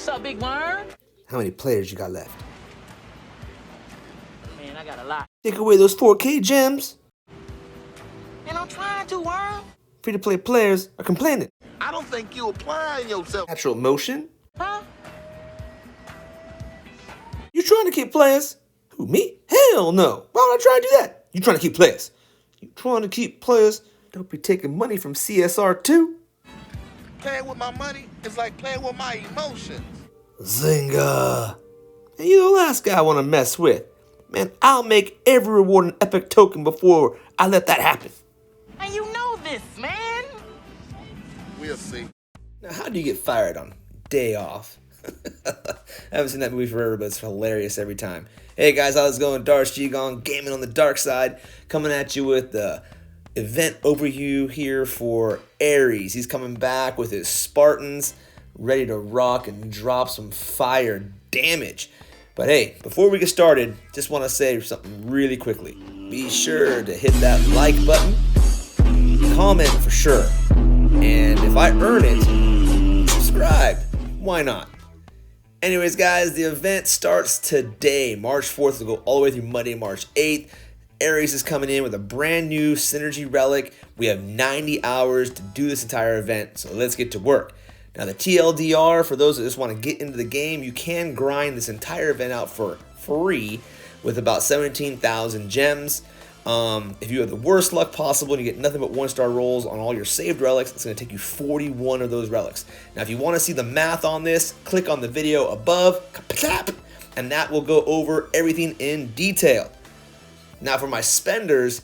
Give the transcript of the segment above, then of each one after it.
What's up, big worm? How many players you got left? Man, I got a lot. Take away those 4K gems. And I'm trying to, worm. Free-to-play players are complaining. I don't think you applying yourself. Natural motion? Huh? You trying to keep players? Who, me? Hell no. Why would I try to do that? You trying to keep players? You trying to keep players? Don't be taking money from CSR too. Playing with my money is like playing with my emotions. Zynga. And you the last guy I want to mess with. Man, I'll make every reward an epic token before I let that happen. And you know this, man. We'll see. Now, how do you get fired on day off? I haven't seen that movie forever, but it's hilarious every time. Hey guys, how's it going? Darth G-Gong, gaming on the dark side, coming at you with the event overview here for Ares. He's coming back with his Spartans, ready to rock and drop some fire damage. But hey, before we get started, just want to say something really quickly. Be sure to hit that like button, comment for sure, and if I earn it, subscribe. Why not? Anyways, guys, the event starts today, March 4th. It'll go all the way through Monday, March 8th. Ares is coming in with a brand new Synergy Relic. We have 90 hours to do this entire event, so let's get to work. Now, the TLDR, for those that just want to get into the game, you can grind this entire event out for free with about 17,000 gems. If you have the worst luck possible and you get nothing but 1-star rolls on all your saved relics, it's going to take you 41 of those relics. Now, if you want to see the math on this, click on the video above, and that will go over everything in detail. Now, for my spenders,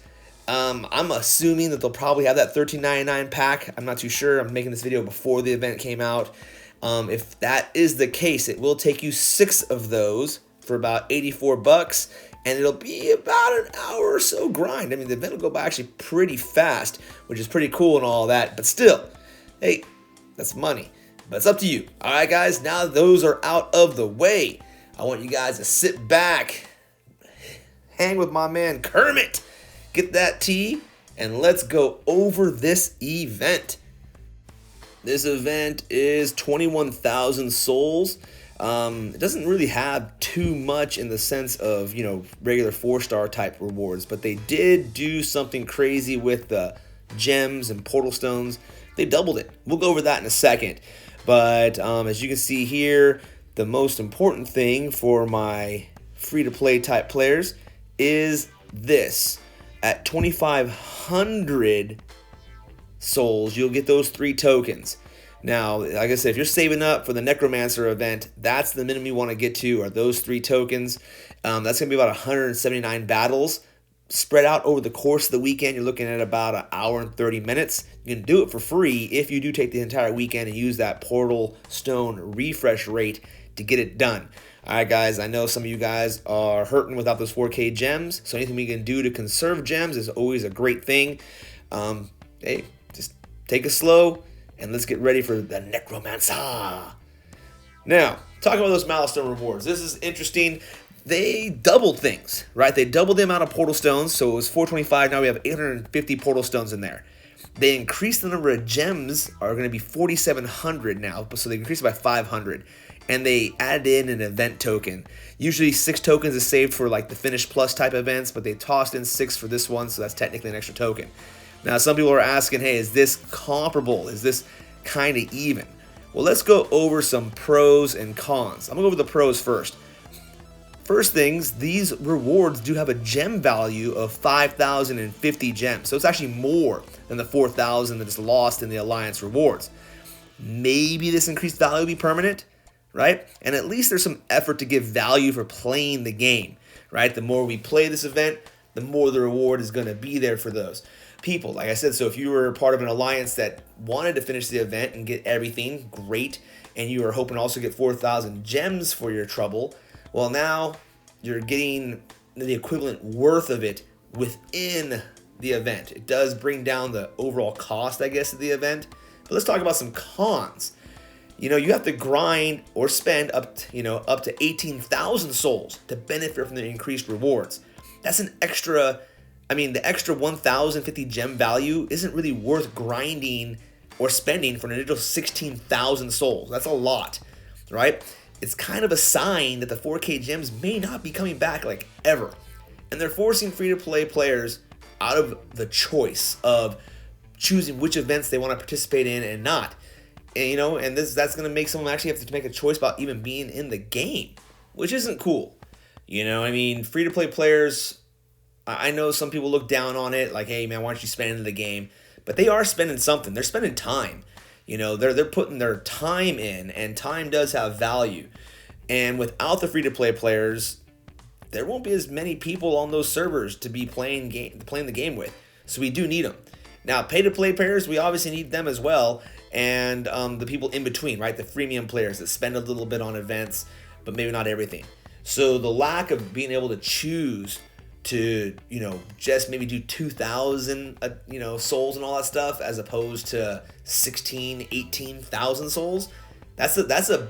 I'm assuming that they'll probably have that $13.99 pack. I'm not too sure. I'm making this video before the event came out. If that is the case, it will take you 6 of those for about 84 bucks. And it'll be about an hour or so grind. I mean, the event will go by actually pretty fast, which is pretty cool and all that. But still, hey, that's money. But it's up to you. All right, guys, now those are out of the way. I want you guys to sit back, hang with my man Kermit, get that tea, and let's go over this event. This event is 21,000 souls. It doesn't really have too much in the sense of, regular 4-star type rewards, but they did do something crazy with the gems and portal stones. They doubled it. We'll go over that in a second. But as you can see here, the most important thing for my free-to-play type players is this. At 2,500 souls, you'll get those 3 tokens. Now, like I said, if you're saving up for the Necromancer event, that's the minimum you want to get to, are those 3 tokens. That's going to be about 179 battles. Spread out over the course of the weekend, you're looking at about an hour and 30 minutes. You can do it for free if you do take the entire weekend and use that portal stone refresh rate to get it done. All right, guys, I know some of you guys are hurting without those 4K gems, so anything we can do to conserve gems is always a great thing. Hey, just take it slow. And let's get ready for the Necromancer. Now, talking about those Milestone Rewards. This is interesting. They doubled things, right? They doubled the amount of portal stones. So it was 425. Now we have 850 portal stones in there. They increased the number of gems, are going to be 4,700 now. So they increased it by 500. And they added in an event token. Usually 6 tokens is saved for like the Finish Plus type events, but they tossed in 6 for this one. So that's technically an extra token. Now, some people are asking, hey, is this comparable? Is this kind of even? Well, let's go over some pros and cons. I'm going to go over the pros first. First things, these rewards do have a gem value of 5,050 gems. So it's actually more than the 4,000 that is lost in the Alliance rewards. Maybe this increased value will be permanent, right? And at least there's some effort to give value for playing the game, right? The more we play this event, the more the reward is going to be there for those people. Like I said, so if you were part of an alliance that wanted to finish the event and get everything, great, and you are hoping to also get 4,000 gems for your trouble, well, now you're getting the equivalent worth of it within the event. It does bring down the overall cost, I guess, of the event. But let's talk about some cons. You have to grind or spend up to 18,000 souls to benefit from the increased rewards. That's an extra. The extra 1,050 gem value isn't really worth grinding or spending for an additional 16,000 souls. That's a lot. right? It's kind of a sign that the 4K gems may not be coming back like ever. And they're forcing free-to-play players out of the choice of choosing which events they want to participate in and not. And, and that's going to make someone actually have to make a choice about even being in the game, which isn't cool. Free-to-play players, I know some people look down on it, like, hey, man, why aren't you spending the game? But they are spending something. They're spending time. They're putting their time in, and time does have value. And without the free-to-play players, there won't be as many people on those servers to be playing the game with. So we do need them. Now, pay-to-play players, we obviously need them as well. And the people in between, right? The freemium players that spend a little bit on events, but maybe not everything. So the lack of being able to choose to, just maybe do 2,000, souls and all that stuff, as opposed to 16, 18,000 souls, that's a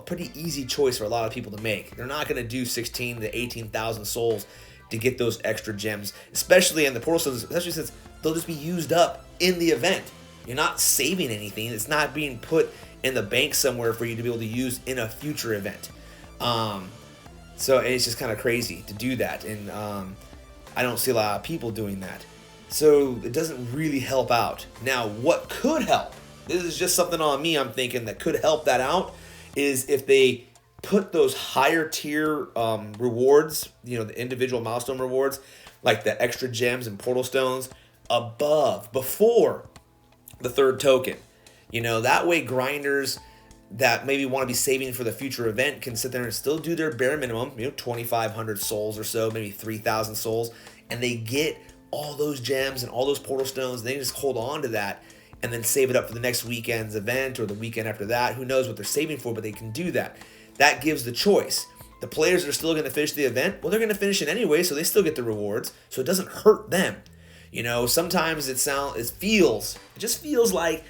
pretty easy choice for a lot of people to make. They're not going to do 16 to 18,000 souls to get those extra gems, especially in the portal stones, especially since they'll just be used up in the event. You're not saving anything. It's not being put in the bank somewhere for you to be able to use in a future event. So it's just kind of crazy to do that. And I don't see a lot of people doing that. So it doesn't really help out. Now, what could help, this is just something on me I'm thinking that could help that out, is if they put those higher tier rewards, the individual milestone rewards, like the extra gems and portal stones, before the third token. That way grinders that maybe want to be saving for the future event can sit there and still do their bare minimum, 2,500 souls or so, maybe 3,000 souls, and they get all those gems and all those portal stones. They just hold on to that and then save it up for the next weekend's event or the weekend after that. Who knows what they're saving for, but they can do that. That gives the choice. The players that are still going to finish the event, well, they're going to finish it anyway, so they still get the rewards, so it doesn't hurt them. Sometimes it just feels like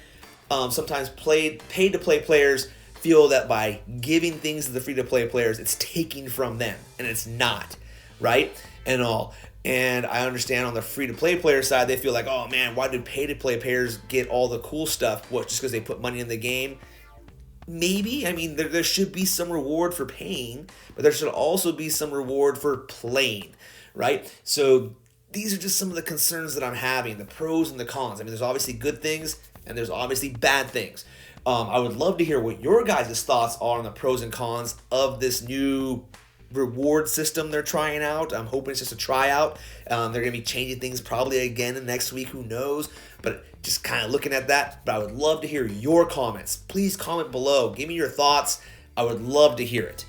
sometimes paid-to-play players feel that by giving things to the free-to-play players, it's taking from them, and it's not, right? And all. And I understand on the free-to-play player side, they feel like, oh man, why do pay-to-play players get all the cool stuff? What, just because they put money in the game? Maybe. There should be some reward for paying, but there should also be some reward for playing, right? So these are just some of the concerns that I'm having, the pros and the cons. There's obviously good things, and there's obviously bad things. I would love to hear what your guys' thoughts are on the pros and cons of this new reward system they're trying out. I'm hoping it's just a tryout. They're going to be changing things probably again in next week. Who knows? But just kind of looking at that. But I would love to hear your comments. Please comment below. Give me your thoughts. I would love to hear it.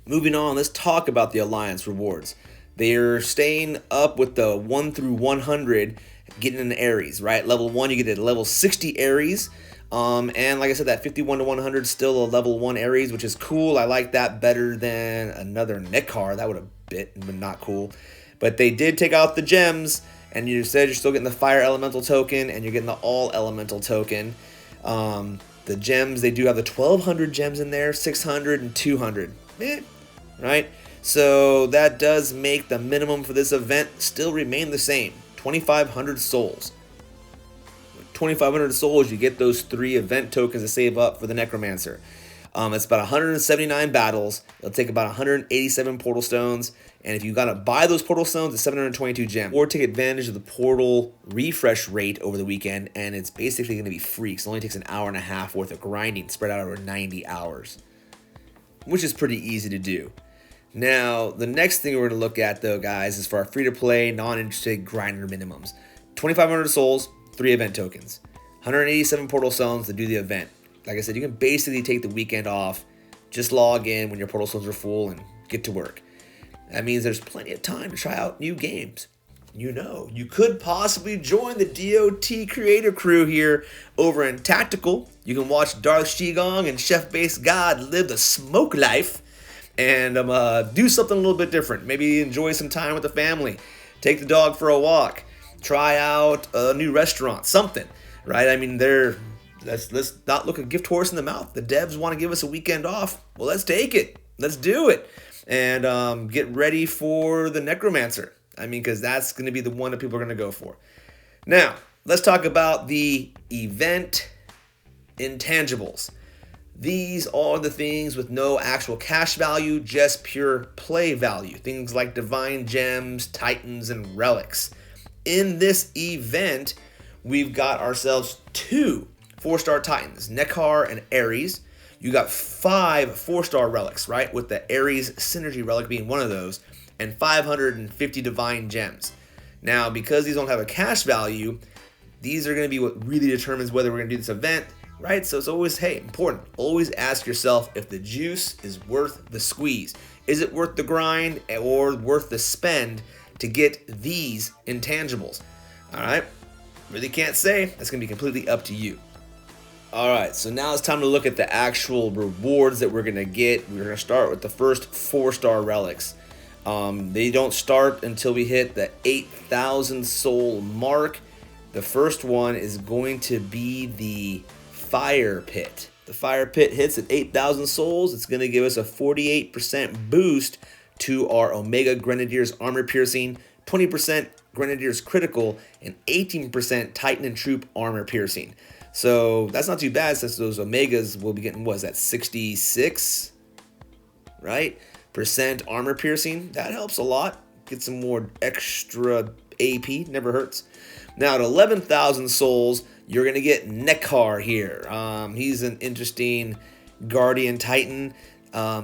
Moving on, let's talk about the Alliance rewards. They're staying up with the 1 through 100, getting an Aries, right? Level 1, you get a level 60 Aries. And like I said, that 51 to 100 is still a level 1 Aries, which is cool. I like that better than another Nekar. That would have been not cool. But they did take out the gems, and you said you're still getting the Fire Elemental token, and you're getting the All Elemental token. The gems, they do have the 1,200 gems in there, 600 and 200. Right? So that does make the minimum for this event still remain the same, 2,500 souls. 2,500 souls, you get those 3 event tokens to save up for the Necromancer. It's about 179 battles. It'll take about 187 portal stones. And if you gotta buy those portal stones, it's 722 gems. Or take advantage of the portal refresh rate over the weekend, and it's basically gonna be free. So it only takes an hour and a half worth of grinding spread out over 90 hours, which is pretty easy to do. Now, the next thing we're gonna look at though, guys, is for our free-to-play, non-interested grinder minimums. 2,500 souls, 3 event tokens, 187 portal stones to do the event. Like I said, you can basically take the weekend off, just log in when your portal stones are full and get to work. That means there's plenty of time to try out new games. You could possibly join the DOT creator crew here over in Tactical. You can watch Darth Shigong and Chef Base God live the smoke life and do something a little bit different. Maybe enjoy some time with the family, take the dog for a walk, try out a new restaurant, something, right? Let's not look a gift horse in the mouth. The devs want to give us a weekend off. Well, let's take it. Let's do it. And get ready for the Necromancer. Because that's going to be the one that people are going to go for. Now, let's talk about the event intangibles. These are the things with no actual cash value, just pure play value. Things like divine gems, titans, and relics. In this event, we've got ourselves 2 4-star titans, Nekkar and Ares. You got 5 4-star relics, right? With the Ares synergy relic being one of those, and 550 divine gems. Now, because these don't have a cash value, these are going to be what really determines whether we're going to do this event, right? So it's always, hey, important. Always ask yourself if the juice is worth the squeeze. Is it worth the grind or worth the spend to get these intangibles? All right? Really can't say. That's going to be completely up to you. All right, so now it's time to look at the actual rewards that we're going to get. We're going to start with the first 4-star relics. They don't start until we hit the 8,000 soul mark. The first one is going to be the Fire Pit. The Fire Pit hits at 8,000 souls. It's going to give us a 48% boost to our Omega Grenadier's armor piercing, 20% Grenadier's critical, and 18% Titan and Troop armor piercing. So that's not too bad, since those Omegas will be getting, what is that, 66, right? Percent armor piercing. That helps a lot. Get some more extra AP, never hurts. Now at 11,000 souls, you're going to get Nekkar here. He's an interesting Guardian Titan.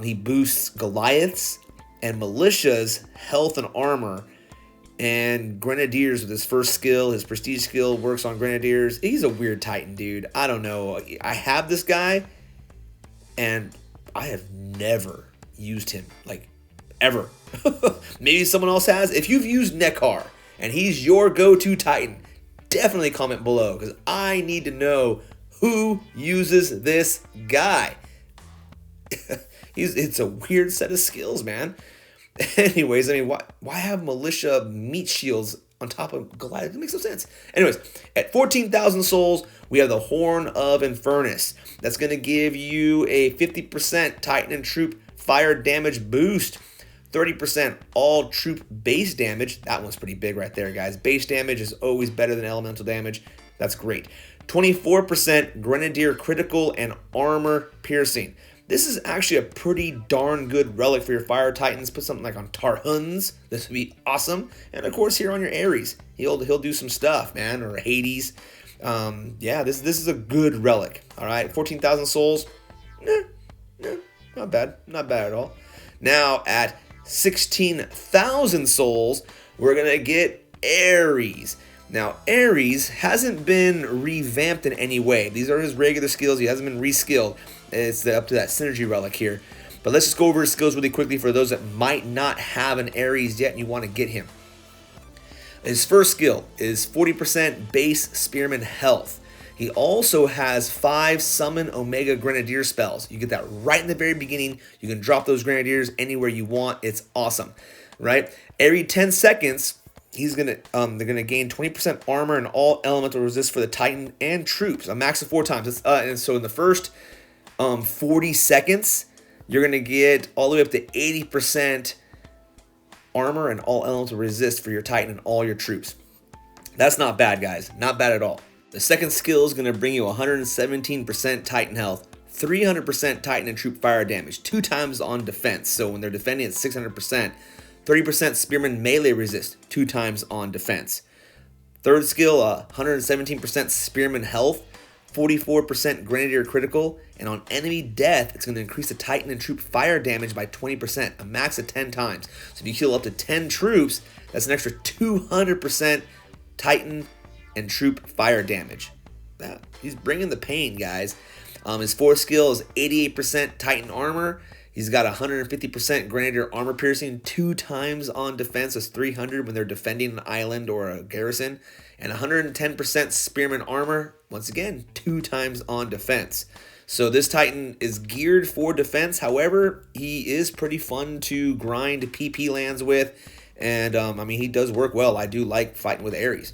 He boosts Goliaths and Militia's health and armor, and Grenadiers with his first skill. His prestige skill works on Grenadiers. He's a weird Titan, dude. I don't know. I have this guy, and I have never used him, like, ever. Maybe someone else has. If you've used Nekkar and he's your go-to Titan, definitely comment below, because I need to know who uses this guy. It's a weird set of skills, man. Anyways, I mean, why have militia meat shields on top of Goliath? It makes no sense. Anyways, at 14,000 souls, we have the Horn of Infernus. That's going to give you a 50% Titan and Troop fire damage boost, 30% all troop base damage. That one's pretty big right there, guys. Base damage is always better than elemental damage. That's great. 24% Grenadier critical and armor piercing. This is actually a pretty darn good relic for your Fire Titans. Put something like on Tarhuns. This would be awesome. And of course here on your Ares. He'll do some stuff, man. Or Hades. Yeah, this is a good relic. Alright, 14,000 souls. Not bad. Not bad at all. Now at 16,000 souls, we're going to get Ares. Now, Ares hasn't been revamped in any way. These are his regular skills. He hasn't been reskilled. It's up to that synergy relic here. But let's just go over his skills really quickly for those that might not have an Ares yet and you want to get him. His first skill is 40% base spearman health. He also has 5 summon Omega Grenadier spells. You get that right in the very beginning. You can drop those Grenadiers anywhere you want. It's awesome, right? Every 10 seconds, they're gonna gain 20% armor and all elemental resist for the Titan and troops. A max of 4 times. And so in the first 40 seconds, you're gonna get all the way up to 80% armor and all elemental resist for your Titan and all your troops. That's not bad, guys. Not bad at all. The second skill is gonna bring you 117% Titan health, 300% Titan and troop fire damage, 2 times on defense. So when they're defending at 600%, 30% spearman melee resist, 2 times on defense. Third skill, 117% spearman health, 44% grenadier critical, and on enemy death, it's going to increase the Titan and troop fire damage by 20%, a max of 10 times. So if you kill up to 10 troops, that's an extra 200% Titan and troop fire damage. He's bringing the pain, guys. His fourth skill is 88% Titan armor. He's got 150% Grenadier armor piercing, 2 times on defense. That's 300 when they're defending an island or a garrison. And 110% Spearman armor, once again, 2 times on defense. So this Titan is geared for defense. However, he is pretty fun to grind PP lands with. And, I mean, he does work well. I do like fighting with Ares.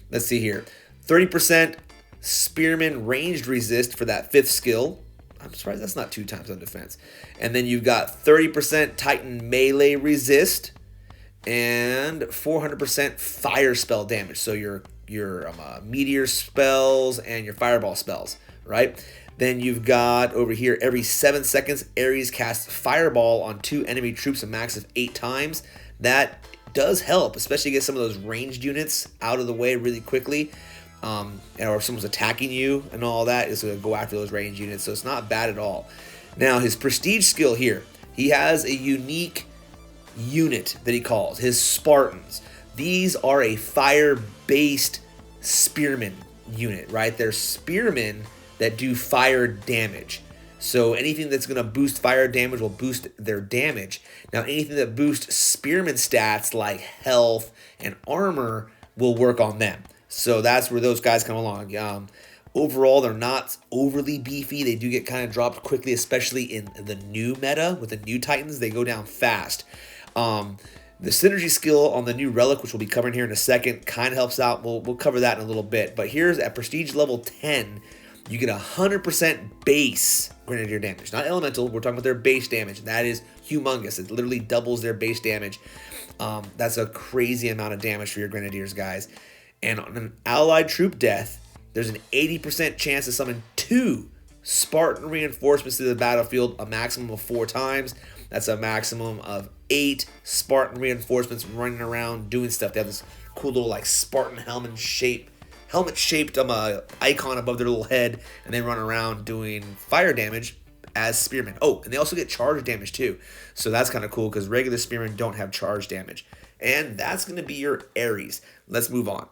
Let's see here. 30% Spearman ranged resist for that 5th skill. I'm surprised that's not 2 times on defense. And then you've got 30% Titan melee resist and 400% fire spell damage. So your meteor spells and your fireball spells, right? Then you've got over here, every 7 seconds, Ares casts Fireball on 2 enemy troops a max of 8 times. That does help, especially get some of those ranged units out of the way really quickly. Or if someone's attacking you and all that, it's going to go after those ranged units, so it's not bad at all. Now, his prestige skill here, he has a unique unit that he calls his Spartans. These are a fire-based spearman unit, right? They're spearmen that do fire damage. So anything that's going to boost fire damage will boost their damage. Now, anything that boosts spearman stats like health and armor will work on them. So that's where those guys come along. Overall, they're not overly beefy. They do get kind of dropped quickly, especially in the new meta. With the new Titans, they go down fast. The synergy skill on the new Relic, which we'll be covering here in a second, kind of helps out. We'll cover that in a little bit. But here's at Prestige level 10, you get 100% base Grenadier damage. Not elemental, we're talking about their base damage. That is humongous. It literally doubles their base damage. That's a crazy amount of damage for your Grenadiers, guys. And on an allied troop death, there's an 80% chance to summon 2 Spartan reinforcements to the battlefield, a maximum of 4 times. That's a maximum of 8 Spartan reinforcements running around doing stuff. They have this cool little like Spartan helmet-shaped icon above their little head, and they run around doing fire damage as spearmen. Oh, and they also get charge damage too. So that's kind of cool because regular spearmen don't have charge damage. And that's going to be your Ares. Let's move on.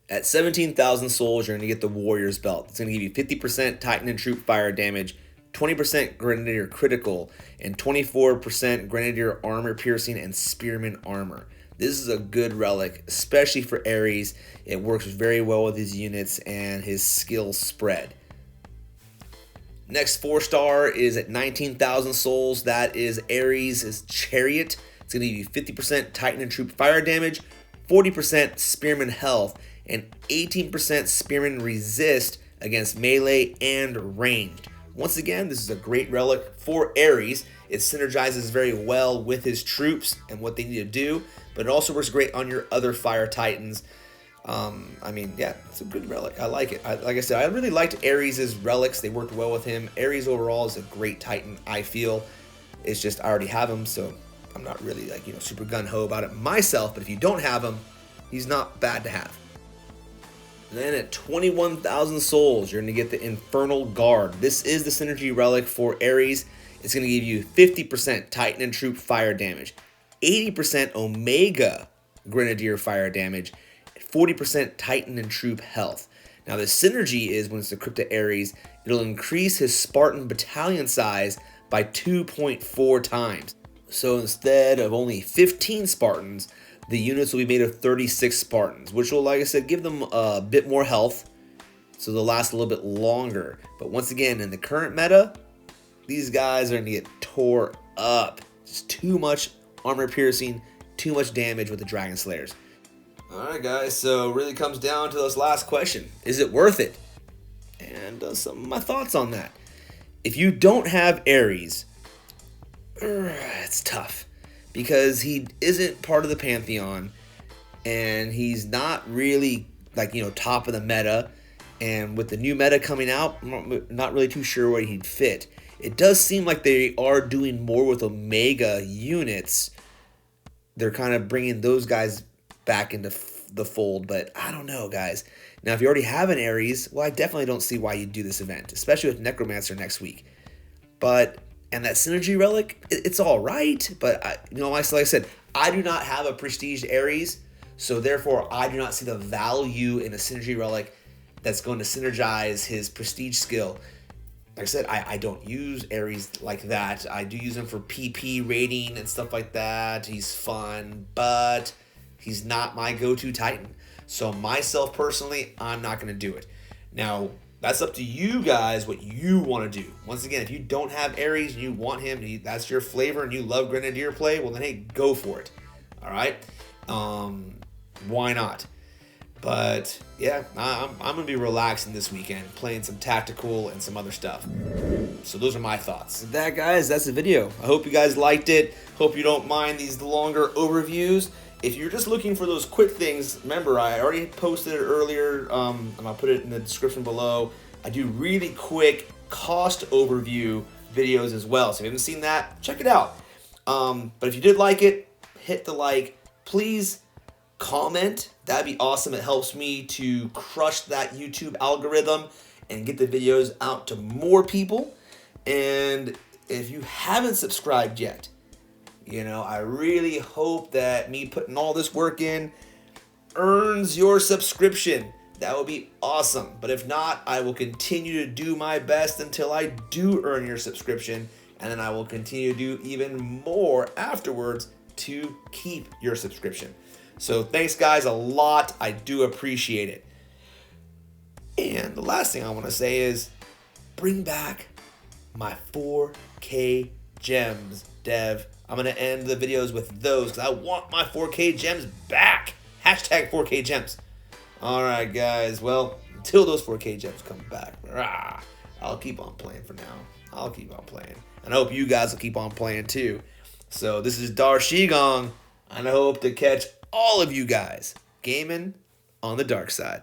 At 17,000 souls, you're going to get the Warrior's Belt. It's going to give you 50% Titan and Troop fire damage, 20% Grenadier critical, and 24% Grenadier armor piercing and Spearman armor. This is a good relic, especially for Ares. It works very well with his units and his skill spread. Next 4-star is at 19,000 souls. That is Ares' Chariot. It's going to give you 50% Titan and Troop fire damage, 40% Spearman health, and 18% Spearman resist against melee and ranged. Once again, this is a great relic for Ares. It synergizes very well with his troops and what they need to do, but it also works great on your other fire titans. Yeah, it's a good relic. I like it. Like I said, I really liked Ares' relics. They worked well with him. Ares overall is a great titan, I feel. It's just I already have him, so I'm not really super gung-ho about it myself, but if you don't have him, he's not bad to have. And then at 21,000 souls, you're going to get the Infernal Guard. This is the synergy relic for Ares. It's going to give you 50% Titan and Troop fire damage, 80% Omega Grenadier fire damage, 40% Titan and Troop health. Now the synergy is when it's equipped to Ares, it'll increase his Spartan battalion size by 2.4 times. So instead of only 15 Spartans, the units will be made of 36 Spartans, which will, like I said, give them a bit more health, so they'll last a little bit longer. But once again, in the current meta, these guys are going to get tore up. Just too much armor piercing, too much damage with the Dragon Slayers. Alright guys, so it really comes down to this last question. Is it worth it? And some of my thoughts on that. If you don't have Ares, it's tough. Because he isn't part of the Pantheon, and he's not really top of the meta. And with the new meta coming out, I'm not really too sure where he'd fit. It does seem like they are doing more with Omega units. They're kind of bringing those guys back into the fold, but I don't know, guys. Now, if you already have an Ares, well, I definitely don't see why you'd do this event, especially with Necromancer next week. And that synergy relic, it's all right, but like I said, I do not have a prestige Ares, so therefore I do not see the value in a synergy relic that's going to synergize his prestige skill. Like I said, I don't use Ares like that. I do use him for PP rating and stuff like that. He's fun, but he's not my go-to Titan. So myself personally, I'm not going to do it. Now, that's up to you guys what you want to do. Once again, if you don't have Ares and you want him, that's your flavor, and you love Grenadier play, well then, hey, go for it. All right? Why not? But yeah, I'm going to be relaxing this weekend, playing some tactical and some other stuff. So those are my thoughts. That, guys, that's the video. I hope you guys liked it. Hope you don't mind these longer overviews. If you're just looking for those quick things, remember, I already posted it earlier, and I'll put it in the description below. I do really quick cost overview videos as well. So if you haven't seen that, check it out. But if you did like it, hit the like. Please comment. That'd be awesome. It helps me to crush that YouTube algorithm and get the videos out to more people. And if you haven't subscribed yet, you know, I really hope that me putting all this work in earns your subscription. That would be awesome. But if not, I will continue to do my best until I do earn your subscription. And then I will continue to do even more afterwards to keep your subscription. So thanks guys a lot. I do appreciate it. And the last thing I want to say is bring back my 4K gems, Dev. I'm going to end the videos with those because I want my 4K gems back. Hashtag 4K gems. All right, guys. Well, until those 4K gems come back, I'll keep on playing for now. I'll keep on playing. And I hope you guys will keep on playing too. So this is Darshigong, and I hope to catch all of you guys gaming on the dark side.